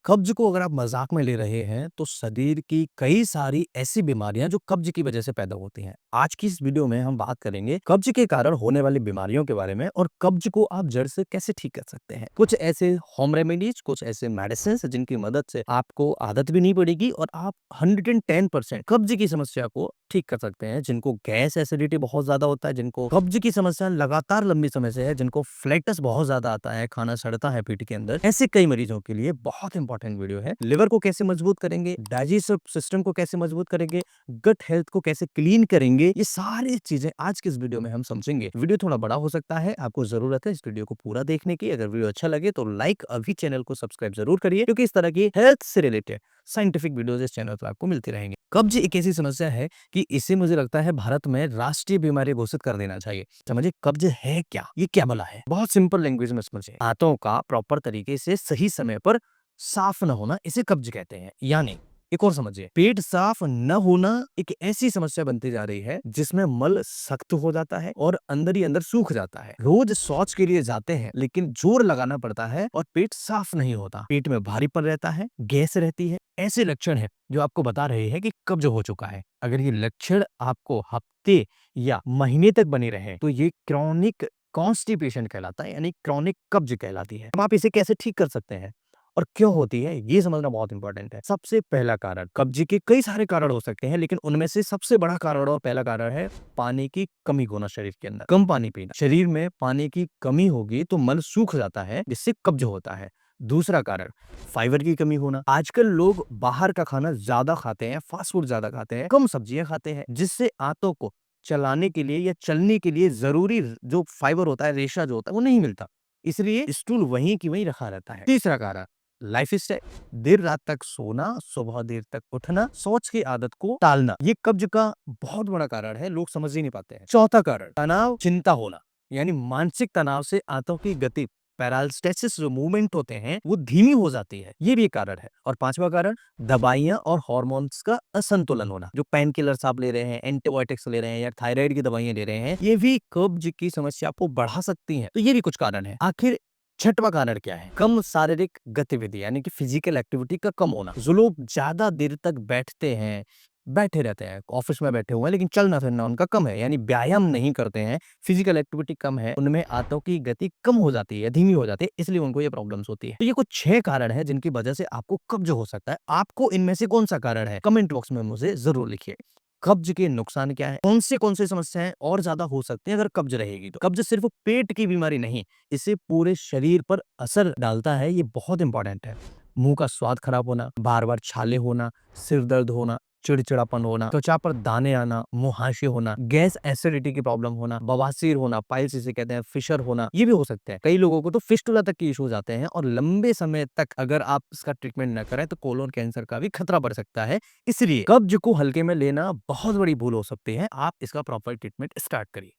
कब्ज को अगर आप मजाक में ले रहे हैं तो शरीर की कई सारी ऐसी बीमारियां जो कब्ज की वजह से पैदा होती हैं। आज की इस वीडियो में हम बात करेंगे कब्ज के कारण होने वाली बीमारियों के बारे में और कब्ज को आप जड़ से कैसे ठीक कर सकते हैं। कुछ ऐसे होम रेमेडीज, कुछ ऐसे मेडिसिन जिनकी मदद से आपको आदत भी नहीं पड़ेगी और आप 110% कब्ज की समस्या को ठीक कर सकते हैं। जिनको गैस एसिडिटी बहुत ज्यादा होता है, जिनको कब्ज की समस्या लगातार लंबी समय से है, जिनको फ्लैटस बहुत ज्यादा आता है, खाना सड़ता है पेट के अंदर, ऐसे कई मरीजों के लिए बहुत इंपॉर्टेंट वीडियो है। लिवर को कैसे मजबूत करेंगे, डाइजेस्टिव सिस्टम को कैसे मजबूत करेंगे, गट हेल्थ को कैसे क्लीन करेंगे, ये सारी चीजें आज के इस वीडियो में हम समझेंगे। वीडियो थोड़ा बड़ा हो सकता है, आपको जरूरत है इस वीडियो को पूरा देखने की। अगर वीडियो अच्छा लगे तो लाइक, अभी चैनल को सब्सक्राइब जरूर करिए, क्योंकि इस तरह की हेल्थ से रिलेटेड साइंटिफिक वीडियोस इस चैनल पर आपको मिलती रहेंगे। कब्ज एक ऐसी समस्या है कि इसे मुझे लगता है भारत में राष्ट्रीय बीमारी घोषित कर देना चाहिए। समझिए कब्ज है क्या, ये क्या भला है। बहुत सिंपल लैंग्वेज में समझिए, दांतों का प्रॉपर तरीके से सही समय पर साफ न होना, इसे कब्ज कहते हैं। यानी एक और समझिए, पेट साफ न होना एक ऐसी समस्या बनती जा रही है जिसमें मल सख्त हो जाता है और अंदर ही अंदर सूख जाता है। रोज शौच के लिए जाते हैं लेकिन जोर लगाना पड़ता है और पेट साफ नहीं होता। पेट में भारीपन रहता है, गैस रहती है। ऐसे लक्षण है जो आपको बता रहे हैं कि कब्ज हो चुका है। अगर ये लक्षण आपको हफ्ते या महीने तक बने रहे तो ये क्रॉनिक कॉन्स्टिपेशन कहलाता है, यानी क्रॉनिक कब्ज कहलाती है। अब आप इसे कैसे ठीक कर सकते हैं और क्यों होती है, ये समझना बहुत इंपॉर्टेंट है। सबसे पहला कारण, कब्ज के कई सारे कारण हो सकते हैं लेकिन उनमें से सबसे बड़ा कारण और पहला कारण है पानी की कमी होना शरीर के अंदर। कम पानी पीना, शरीर में पानी की कमी होगी तो मल सूख जाता है जिससे कब्ज होता है। दूसरा कारण, फाइबर की कमी होना। आजकल लोग बाहर का खाना ज्यादा खाते हैं, फास्ट फूड ज्यादा खाते हैं, कम सब्जियां खाते हैं, जिससे आंतों को चलाने के लिए या चलने के लिए जरूरी जो फाइबर होता है, रेशा जो होता है, वो नहीं मिलता। इसलिए स्टूल वहीं की वहीं रखा रहता है। तीसरा कारण, लाइफ स्टाइल, देर रात तक सोना, सुबह देर तक उठना, शौच की आदत को टालना, ये कब्ज का बहुत बड़ा कारण है, लोग समझ ही नहीं पाते हैं। चौथा कारण, तनाव, चिंता होना, यानी मानसिक तनाव से आंतों की गति, पैरालिसिस जो मूवमेंट होते हैं वो धीमी हो जाती है, ये भी एक कारण है। और पांचवा कारण, दवाइयां और हार्मोन्स का असंतुलन होना। जो पेन किलर्स आप ले रहे हैं, एंटीबायोटिक्स ले रहे हैं या थायराइड की दवाइयां ले रहे हैं, ये भी कब्ज की समस्या को बढ़ा सकती हैं। तो ये भी कुछ कारण है। आखिर छठवां कारण क्या है, कम शारीरिक गतिविधि, यानी कि फिजिकल एक्टिविटी का कम होना। जो लोग ज्यादा देर तक बैठते हैं, बैठे रहते हैं, ऑफिस में बैठे हुए हैं लेकिन चलना फिरना उनका कम है, यानी व्यायाम नहीं करते हैं, फिजिकल एक्टिविटी कम है, उनमें आंतों की गति कम हो जाती है, धीमी हो जाती है, इसलिए उनको ये प्रॉब्लम्स होती है। तो ये कुछ 6 कारण है जिनकी वजह से आपको कब्ज हो सकता है। आपको इनमें से कौन सा कारण है, कमेंट बॉक्स में मुझे जरूर लिखिए। कब्ज के नुकसान क्या है, कौन से समस्याएं और ज्यादा हो सकती हैं अगर कब्ज रहेगी तो। कब्ज सिर्फ पेट की बीमारी नहीं, इसे पूरे शरीर पर असर डालता है, ये बहुत इंपॉर्टेंट है। मुंह का स्वाद खराब होना, बार बार छाले होना, सिर दर्द होना, चिड़चिड़ापन होना, त्वचा पर दाने आना, मुहासे होना, गैस एसिडिटी की प्रॉब्लम होना, बवासीर होना, पाइल्स जिसे कहते हैं, फिशर होना, ये भी हो सकते हैं। कई लोगों को तो फिस्टुला तक के इश्यूज आते हैं और लंबे समय तक अगर आप इसका ट्रीटमेंट न करें तो कोलोन कैंसर का भी खतरा बढ़ सकता है। इसलिए कब्ज को हल्के में लेना बहुत बड़ी भूल हो सकती है। आप इसका प्रॉपर ट्रीटमेंट स्टार्ट करिए।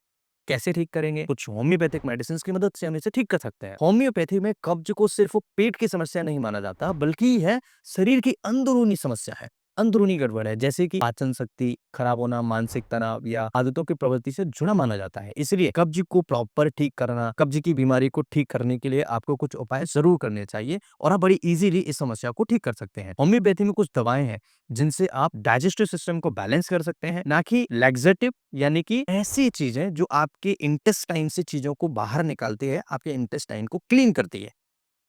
कैसे ठीक करेंगे, कुछ होम्योपैथिक मेडिसिन की मदद से हम इसे ठीक कर सकते हैं। होम्योपैथी में कब्ज को सिर्फ पेट की समस्या नहीं माना जाता, बल्कि यह शरीर की अंदरूनी समस्या है, अंदरूनी गड़बड़ है, जैसे कि पाचन शक्ति खराब होना, मानसिक तनाव या आदतों की प्रवृत्ति से जुड़ा माना जाता है। इसलिए कब्ज को प्रॉपर ठीक करना, कब्ज की बीमारी को ठीक करने के लिए आपको कुछ उपाय जरूर करने चाहिए और आप बड़ी इजीली इस समस्या को ठीक कर सकते हैं। होम्योपैथी में कुछ दवाएं हैं जिनसे आप डाइजेस्टिव सिस्टम को बैलेंस कर सकते हैं, ना कि लैक्सेटिव, यानी कि ऐसी चीजें जो आपके इंटेस्टाइन से चीजों को बाहर निकालती है, आपके इंटेस्टाइन को क्लीन करती है।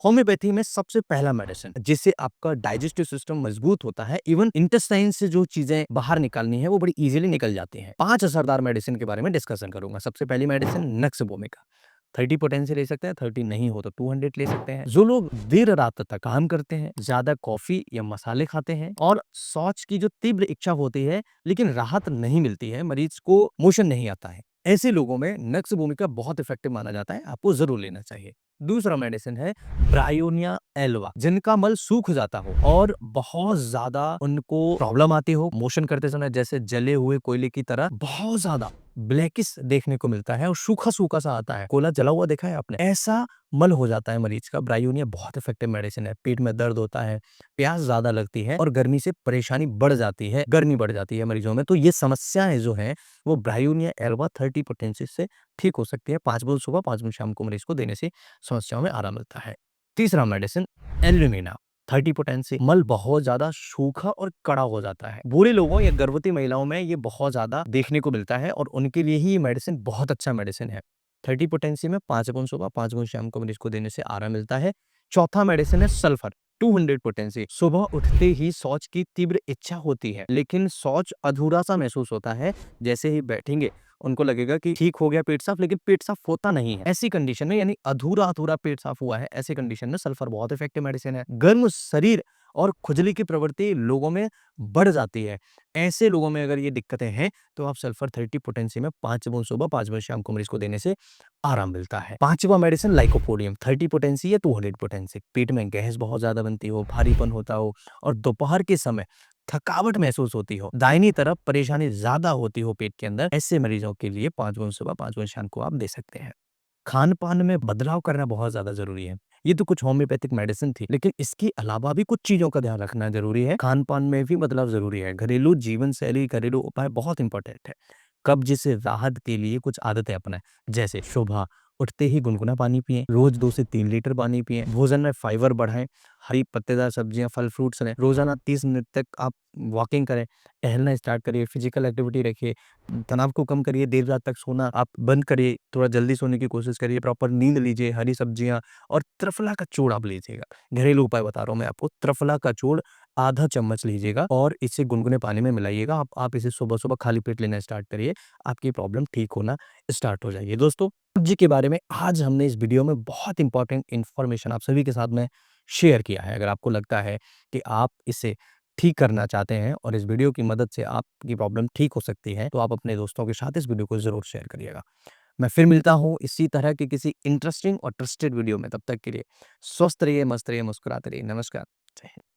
होम्योपैथी में सबसे पहला मेडिसिन जिससे आपका डाइजेस्टिव सिस्टम मजबूत होता है, इवन इंटेस्टाइन से जो चीजें बाहर निकालनी है वो बड़ी इजीली निकल जाती हैं। 5 असरदार मेडिसिन के बारे में डिस्कशन करूंगा। सबसे पहली मेडिसिन नक्स भूमिका। 30 पोटेंशियल ले सकते हैं, 30 नहीं हो तो 200 ले सकते हैं। जो लोग देर रात तक काम करते हैं, ज्यादा कॉफी या मसाले खाते हैं और शौच की जो तीव्र इच्छा होती है लेकिन राहत नहीं मिलती है, मरीज को मोशन नहीं आता है, ऐसे लोगों में नक्स भूमिका बहुत इफेक्टिव माना जाता है, आपको जरूर लेना चाहिए। दूसरा मेडिसिन है ब्रायोनिया एल्वा। जिनका मल सूख जाता हो और बहुत ज्यादा उनको प्रॉब्लम आती हो मोशन करते समय, जैसे जले हुए कोयले की तरह बहुत ज्यादा ब्लैकिश देखने को मिलता है और सूखा सूखा सा आता है, कोयला जला हुआ देखा है आपने, ऐसा मल हो जाता है मरीज का, ब्रायोनिया बहुत इफेक्टिव मेडिसिन है। पेट में दर्द होता है, प्यास ज्यादा लगती है और गर्मी से परेशानी बढ़ जाती है, गर्मी बढ़ जाती है मरीजों में, तो ये समस्याएं जो है वो ब्रायोनिया एल्वा 30 पोटेंशियल से ठीक हो सकती है। 5 बूंद सुबह, 5 बूंद शाम को मरीज को देने से समस्याओं में आराम मिलता है। तीसरा मेडिसिन एल्यूमिना। 30 पोटेंसी, मल बहुत ज़्यादा सूखा और कड़ा हो जाता है। बूढ़े लोगों या गर्भवती महिलाओं में ये बहुत ज़्यादा देखने को मिलता है और उनके लिए ही ये मेडिसिन बहुत अच्छा मेडिसिन है। 30 पोटेंसी में 5 गुण सुबह, 5 गुण शाम को मरीज को देने से आराम मिलता है। चौथा मेडिसिन है सल्फर, 200 पोटेंसी। सुबह उठते ही शौच की तीव्र इच्छा होती है, लेकिन शौच अधूरा-सा महसूस होता है। जैसे ही बैठेंगे, उनको लगेगा कि ठीक हो गया पेट साफ, लेकिन पेट साफ होता नहीं है। ऐसी कंडीशन में यानी अधूरा-अधूरा पेट साफ हुआ है, ऐसी कंडीशन में सल्फर बहुत इफेक्टिव मेडिसिन है। गर्म शरीर और खुजली की प्रवृत्ति लोगों में बढ़ जाती है। ऐसे लोगों में अगर ये दिक्कतें हैं, तो आप सल्फर 30 पोटेंसी में 5 बूंद सुबह, 5 बूंद शाम को मरीज को देने से आराम मिलता है। 5वां मेडिसिन लाइकोपोडियम, 30 पोटेंसी या 200 पोटेंसी। पेट में गैस बहुत ज़्यादा बनती हो, भारीपन होता हो और दोपहर के समय थकावट महसूस होती हो, दाहिनी तरफ परेशानी ज़्यादा होती हो पेट के अंदर, ऐसे मरीजों के लिए 5 बूंद सुबह, 5 बूंद शाम को आप दे सकते हैं। खान-पान में बदलाव करना बहुत ज़्यादा ज़रूरी है। ये तो कुछ होम्योपैथिक मेडिसिन थी, लेकिन इसके अलावा भी कुछ चीज़ों का ध्यान रखना ज़रूरी है। खान-पान में भी बदलाव ज़रूरी है। घरेलू जीवन शैली, घरेलू उपाय बहुत इम्पोर्टेंट है। कब्ज़ से राहत के लिए कुछ आदतें अपनाएँ, जैसे सुबह उठते ही गुनगुना पानी पिएँ, रोज़ 2 से 3 लीटर पानी पिएँ, भोजन में फाइबर बढ़ाएँ, हरी पत्तेदार सब्जियाँ, फल फ्रूट्स लें, रोज़ाना 30 मिनट तक आप वॉकिंग करें, टहलना स्टार्ट करिए, फिजिकल एक्टिविटी रखिए, तनाव को कम करिए, देर रात तक सोना आप बंद करिए, थोड़ा जल्दी सोने की कोशिश करिए, प्रॉपर नींद लीजिए, हरी सब्जियाँ और त्रिफला का चूर्ण आप लीजिएगा। घरेलू उपाय बता रहा हूँ मैं आपको, त्रिफला का चूर्ण आधा चम्मच लीजिएगा और इसे गुनगुने पानी में मिलाइएगा। आप इसे सुबह-सुबह खाली पेट लेना स्टार्ट करिए, आपकी प्रॉब्लम ठीक होना स्टार्ट हो जाएगी। दोस्तों, कब्ज़ के बारे में आज हमने इस वीडियो में बहुत इंपॉर्टेंट इन्फॉर्मेशन आप सभी के साथ में शेयर किया है। अगर आपको लगता है कि आप इसे ठीक करना चाहते हैं और इस वीडियो की मदद से आपकी प्रॉब्लम ठीक हो सकती है, तो आप अपने दोस्तों के साथ इस वीडियो को ज़रूर शेयर करिएगा। मैं फिर मिलता हूँ इसी तरह की किसी इंटरेस्टिंग और ट्रस्टेड वीडियो में। तब तक के लिए स्वस्थ रहिए, मस्त रहिए, मुस्कुराते रहिए। नमस्कार। जय हिंद।